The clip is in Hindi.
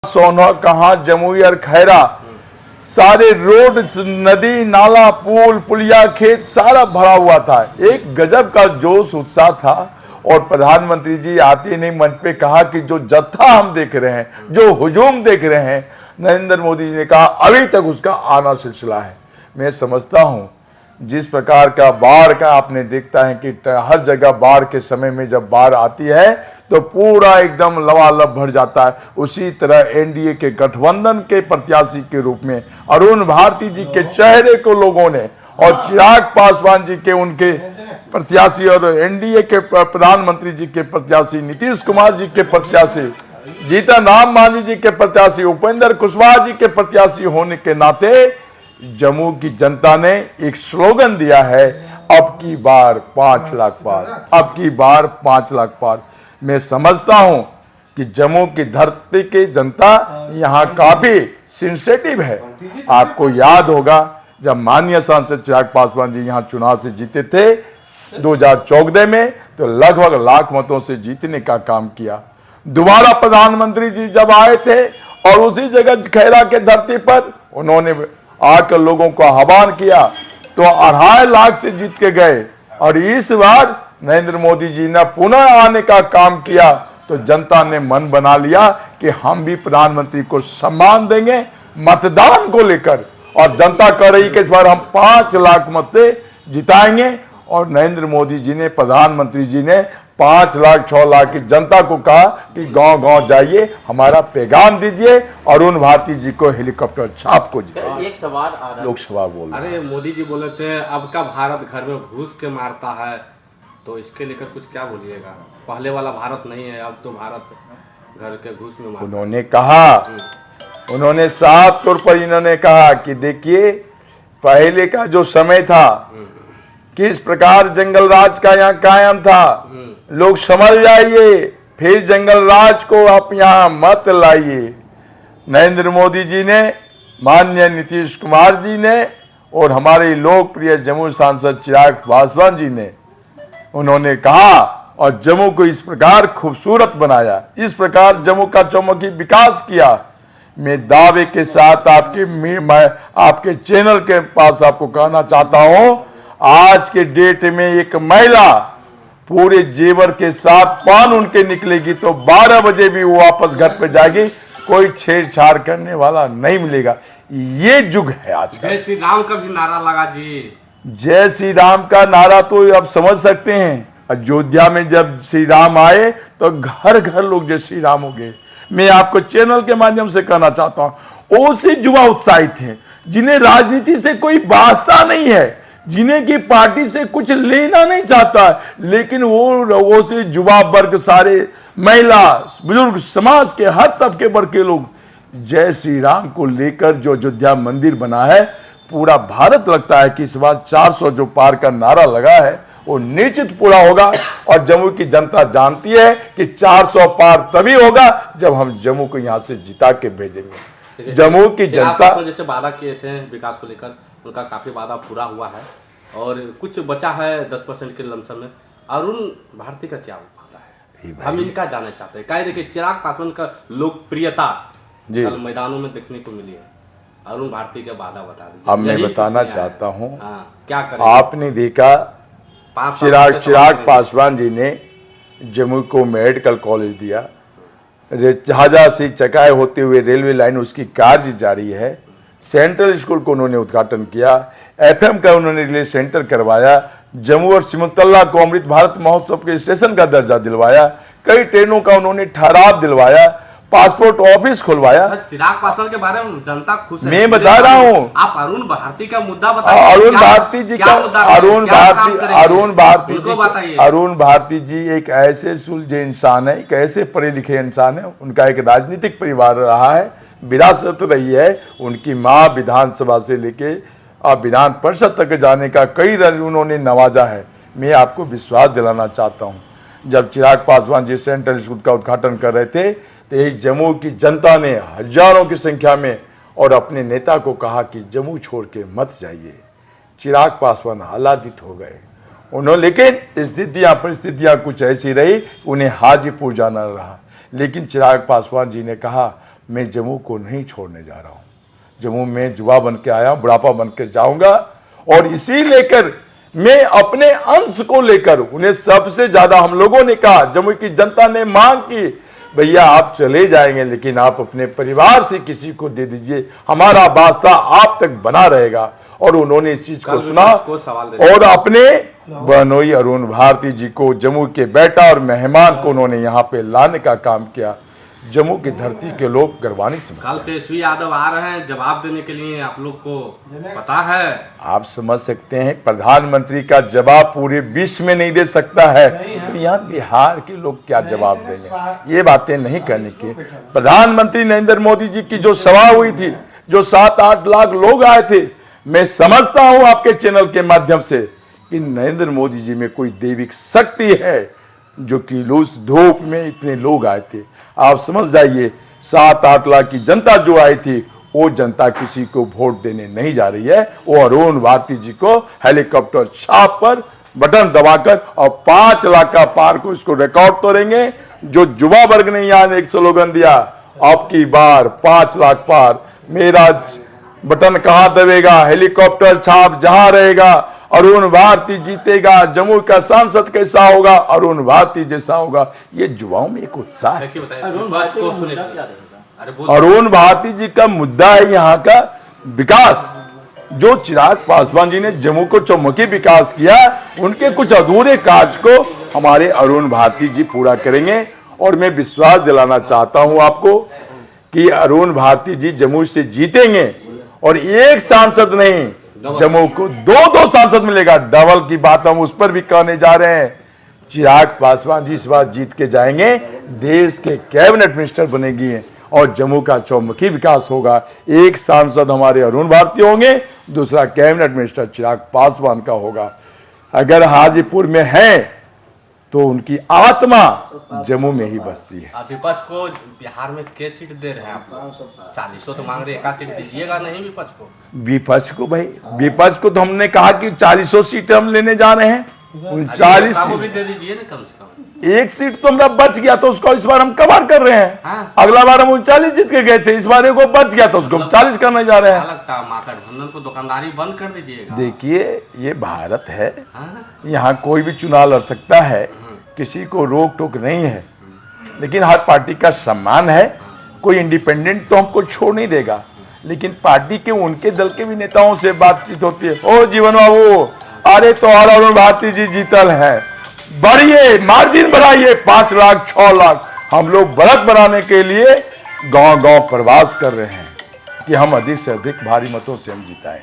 सोना कहाँ जमुई और खैरा सारे रोड नदी नाला पुल पुलिया खेत सारा भरा हुआ था। एक गजब का जोश उत्साह था। और प्रधानमंत्री जी आते नहीं मंच पे कहा कि जो जत्था हम देख रहे हैं, जो हुजूम देख रहे हैं, नरेंद्र मोदी जी ने कहा अभी तक उसका आना सिलसिला है। मैं समझता हूं जिस प्रकार का बाढ़ का आपने देखता है कि हर जगह बाढ़ के समय में जब बाढ़ आती है तो पूरा एकदम लबालब भर जाता है। उसी तरह एनडीए के गठबंधन के प्रत्याशी के रूप में अरुण भारती जी के चेहरे को लोगों ने और चिराग पासवान जी के उनके प्रत्याशी और एनडीए के प्रधानमंत्री जी के प्रत्याशी नीतीश कुमार जी के प्रत्याशी जीतन राम मांझी जी के प्रत्याशी उपेंद्र कुशवाहा जी के प्रत्याशी होने के नाते जम्मू की जनता ने एक स्लोगन दिया है, अब की बार 5 लाख पार, अब की बार 5 लाख पार। मैं समझता हूं कि जम्मू की धरती की जनता यहां काफी सेंसिटिव है। आपको याद होगा जब माननीय सांसद चिराग पासवान जी यहां चुनाव से जीते थे 2014 में, तो लगभग लाख मतों से जीतने का काम किया। दोबारा प्रधानमंत्री जी जब आए थे और उसी जगह खैरा के धरती पर उन्होंने आकर लोगों को आह्वान किया तो 2.5 लाख से जीत के गए। और इस बार नरेंद्र मोदी जी ने पुनः आने का काम किया तो जनता ने मन बना लिया कि हम भी प्रधानमंत्री को सम्मान देंगे मतदान को लेकर। और जनता कह रही कि इस बार हम 5 लाख मत से जिताएंगे। और नरेंद्र मोदी जी ने, प्रधानमंत्री जी ने 5 लाख 6 लाख की जनता को कहा कि गांव गांव जाइए, हमारा पैगाम दीजिए, अरुण भारती जी को हेलीकॉप्टर छाप को जिताइए। एक सवाल आ रहा लोकसभा बोल रहे हैं। अरे मोदी जी बोले थे अब का भारत घर में घुस के मारता है, तो इसके लेकर कुछ क्या बोलिएगा? पहले वाला भारत नहीं है, अब तो भारत घर के घुस में मारता। उन्होंने साफ तौर पर इन्होंने कहा कि देखिए पहले का जो समय था, किस प्रकार जंगल राज का यहाँ कायम था, लोग समझ जाइए, फिर जंगल राज को आप यहाँ मत लाइए। नरेंद्र मोदी जी ने, माननीय नीतीश कुमार जी ने और हमारे लोकप्रिय जम्मू सांसद चिराग पासवान जी ने, उन्होंने कहा और जम्मू को इस प्रकार खूबसूरत बनाया, इस प्रकार जम्मू का चौमुखी विकास किया। मैं दावे के साथ आपके चैनल के पास आपको कहना चाहता हूं, आज के डेट में एक महिला पूरे जेवर के साथ पान उनके निकलेगी तो 12 बजे भी वो वापस घर पे जाएगी, कोई छेड़छाड़ करने वाला नहीं मिलेगा। ये युग है आज का। जय श्री राम का भी नारा लगा जी। जय श्री राम का नारा तो आप समझ सकते हैं, अयोध्या में जब श्री राम आए तो घर घर लोग जय श्री राम हो गए। मैं आपको चैनल के माध्यम से कहना चाहता हूं, वो से युवा उत्साहित हैं जिन्हें राजनीति से कोई वास्ता नहीं है, जिन्हें की पार्टी से कुछ लेना नहीं चाहता, लेकिन वो से युवा वर्ग, सारे महिला, बुजुर्ग, समाज के हर तबके वर्ग के लोग जय श्री राम को लेकर जो अयोध्या मंदिर बना है, पूरा भारत लगता है कि इस बार 400 जो पार का नारा लगा है वो निश्चित पूरा होगा। और जम्मू की जनता जानती है कि 400 पार तभी होगा जब हम जम्मू को यहां से जिता के भेजेंगे। जम्मू की जनता जैसे वादा किए थे विकास को लेकर, उनका काफी वादा पूरा हुआ है और कुछ बचा है 10% के लमसम में। अरुण भारती का क्या वादा है, हम इनका जानना चाहते हैं। क्या देखिए चिराग पासवान का लोकप्रियता कल मैदानों में देखने को मिली है, अरुण भारती का वादा बता दीजिए। अब मैं बताना चाहता हूँ, क्या करें? आपने देखा चिराग पासवान जी ने जम्मू को मेडिकल कॉलेज दिया, झाझा से चकाई होते हुए रेलवे लाइन उसकी कार्य जारी है, सेंट्रल स्कूल को उन्होंने उद्घाटन किया, एफएम का उन्होंने रिले सेंटर करवाया, जम्मू और सिमुतल्ला को अमृत भारत महोत्सव के स्टेशन का दर्जा दिलवाया, कई ट्रेनों का उन्होंने ठहराव दिलवाया, पासपोर्ट ऑफिस खुलवाया। चिराग पासवान के बारे में जनता खुश है। मैं बता रहा हूँ, आप अरुण भारती का मुद्दा बताइए। अरुण भारती जी का, अरुण भारती जी एक ऐसे सुलझे इंसान है, एक ऐसे पढ़े लिखे इंसान है, उनका एक राजनीतिक परिवार रहा है, विरासत रही है। उनकी माँ विधानसभा से लेके अब विधान परिषद तक जाने का कई रन उन्होंने नवाजा है। मैं आपको विश्वास दिलाना चाहता हूँ, जब चिराग पासवान जी सेंट्रल स्कूल का उद्घाटन कर रहे थे तो जम्मू की जनता ने हजारों की संख्या में और अपने नेता को कहा कि जम्मू छोड़ के मत जाइए। चिराग पासवान आह्लादित हो गए उन्होंने, लेकिन परिस्थितियां कुछ ऐसी रही, उन्हें हाजीपुर जाना रहा। लेकिन चिराग पासवान जी ने कहा मैं जम्मू को नहीं छोड़ने जा रहा हूँ। जम्मू में युवा बन के आया, बुढ़ापा बन के जाऊंगा, और इसी लेकर मैं अपने अंश को लेकर उन्हें सबसे ज्यादा हम लोगों ने कहा, जम्मू की जनता ने मांग की, भैया आप चले जाएंगे लेकिन आप अपने परिवार से किसी को दे दीजिए, हमारा वास्ता आप तक बना रहेगा। और उन्होंने इस चीज को सुना और अपने बहनोई अरुण भारती जी को, जम्मू के बेटा और मेहमान को उन्होंने यहाँ पे लाने का काम किया। जम्मू की धरती के लोग गर्वानी समझते हैं। कल तेजस्वी यादव आ रहे हैं जवाब देने के लिए, आप लोग को पता है? आप समझ सकते हैं प्रधानमंत्री का जवाब पूरे विश्व में नहीं दे सकता है, तो यहाँ बिहार के लोग क्या जवाब देंगे? ये बातें नहीं करने की। प्रधानमंत्री नरेंद्र मोदी जी की जो सभा हुई थी, जो 7-8 लाख लोग आए थे, मैं समझता हूं आपके चैनल के माध्यम से कि नरेंद्र मोदी जी में कोई दैविक शक्ति है जो कि लूस धूप में इतने लोग आए थे। आप समझ जाइए 7-8 लाख की जनता जो आई थी, वो जनता किसी को वोट देने नहीं जा रही है, वो अरुण भारती जी को हेलीकॉप्टर छाप पर बटन दबाकर और 5 लाख का पार को इसको रिकॉर्ड तोड़ेंगे। जो युवा वर्ग ने यहाँ एक स्लोगन दिया, अब की बार 5 लाख पार, मेरा बटन कहां दबेगा, हेलीकॉप्टर छाप जहां रहेगा, अरुण भारती जीतेगा, जम्मू का सांसद कैसा होगा, अरुण भारती जैसा होगा। ये युवाओं में एक उत्साह है। अरुण भारती जी का मुद्दा है यहाँ का विकास। जो चिराग पासवान जी ने जम्मू को चौमुखी विकास किया, उनके कुछ अधूरे कार्य को हमारे अरुण भारती जी पूरा करेंगे। और मैं विश्वास दिलाना चाहता हूं आपको कि अरुण भारती जी जम्मू से जीतेंगे, और एक सांसद नहीं, जम्मू को 2-2 सांसद मिलेगा। डबल की बात हम उस पर भी कहने जा रहे हैं। चिराग पासवान जी इस बार जीत के जाएंगे, देश के कैबिनेट मिनिस्टर बनेगी और जम्मू का चौमुखी विकास होगा। एक सांसद हमारे अरुण भारती होंगे, दूसरा कैबिनेट मिनिस्टर चिराग पासवान का होगा। अगर हाजीपुर में है तो उनकी आत्मा जम्मू में ही बसती है। विपक्ष को बिहार में क्या सीट दे रहे हैं आप लोग? 40 तो मांग रहे, एक सीट दीजिएगा नहीं विपक्ष को? विपक्ष को भाई, विपक्ष को तो हमने कहा कि 40 सीटें हम लेने जा रहे हैं। 40 भी दे दीजिए ना, कम से कम एक सीट तो हमारा बच गया, तो उसको इस बार हम कवर कर रहे हैं। हाँ? अगला बार हम 39 जीत के गए थे, इस बार को बच गया तो उसको 40 करने जा रहे हैं। धंधन को दुकानदारी बंद कर दीजिएगा। देखिए ये भारत है, हाँ? यहाँ कोई भी चुनाव लड़ सकता है, किसी को रोक टोक नहीं है, लेकिन हर पार्टी का सम्मान है। कोई इंडिपेंडेंट तो हमको छोड़ नहीं देगा, लेकिन पार्टी के उनके दल के भी नेताओं से बातचीत होती है। ओ जीवन बाबू, अरे तो अरुण भारती जी जीतल है, बढ़िए मार्जिन बढ़ाइए, 5 लाख 6 लाख। हम लोग बढ़त बनाने के लिए गांव-गांव प्रवास कर रहे हैं कि हम अधिक से अधिक भारी मतों से हम जिताएं।